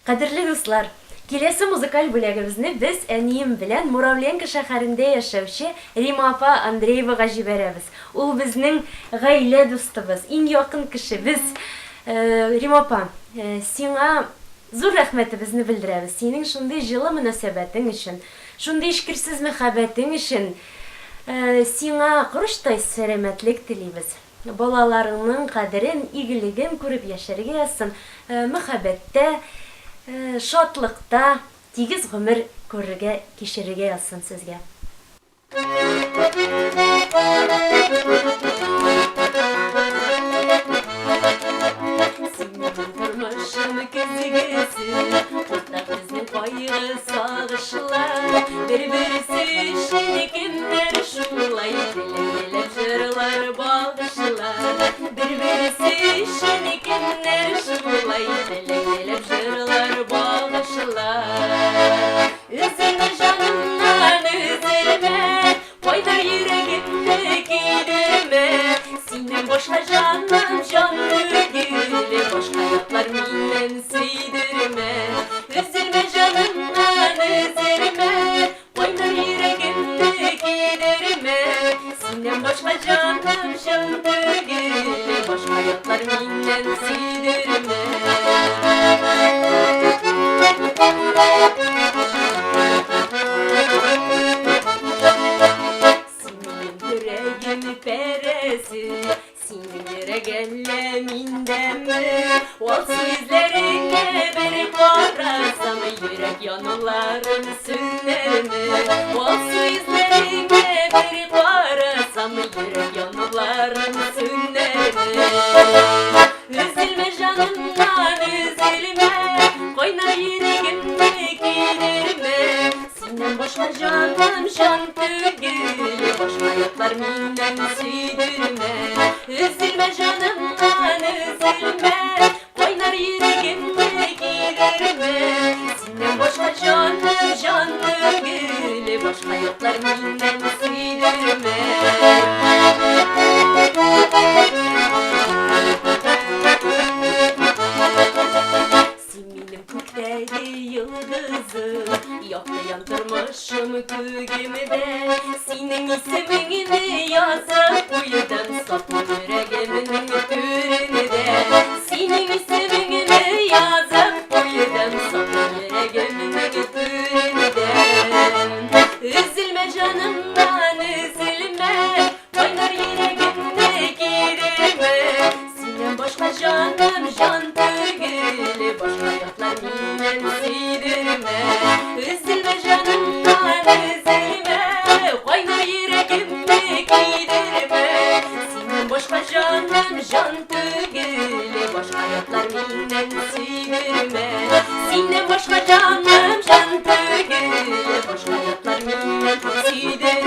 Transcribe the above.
Kadirli dostlar, kelesi muzikal bölümümüzde biz eniyim bilen Muravlenka şehirinde yaşavşı Rima apa Andreyevaga jiberemiz. O bizning gaile dostumuz, en yakın kişimiz. Rima apa, sana zor rahmetimizni bildiremiz. Senin şunday жылы münasebetin için, şunday şükürsüz muhabbetin için sana kuruştay selametlik dileymiz. Balalarının kaderin, iyiligin görüp yaşarıga yazsın. Muhabbette, şatlıkta, tegiz ömür görürge, geçirige yazsın sizge. Senin durmuşum kızgısı, ortak bizim payı sağışlar. Birbirisi şenikinler şulay, dilek jırlar bağışlar. Birbirisi şenikinler şulay, dilek jırlar bağışlar. Üzülme canımdan üzülme, payda yüreğimde giderme. Senin boşa canım canlı gülü, başka yaplar minnen sıydırma. Üzülme canımdan üzülme, payda yüreğimde giderme. Senin boşa canım canlı gülü, başka yaplar minnen sıydırma. Sinire gellemindemi Olsu izlerine bir korasam Yürek yanılarım sünnerimi Olsu izlerine bir korasam Yürek yanılarım sünnerimi Üzülme canımdan üzülme Koyna yüreğimde giderme Senden başka canım can tügülü Başka yoklar minnen süydürme Üzülme canımdan üzülme Koynar yüreğimde giderme Senden başka canım can tügülü Başka yoklar minnen süydürme Siminim kökteki yıldızım Yok da yandırmışım kugimde Senin ismini yazıp uyudum Sapı yüreğimin türünü de Senin ismini yazıp uyudum Sapı yüreğimin türünü de Üzülme canımdan üzülme Kaynar yüreğimde girme Senin başka canım can tügülü Başka yoklar minnen sıydırma Üzülme canımdan üzülme Kaynar yüreğimde giderme Senin başka canım can tügülü Başka yoklar minnen sıydırma Senin başka canım can tügülü Başka yoklar minnen sıydırma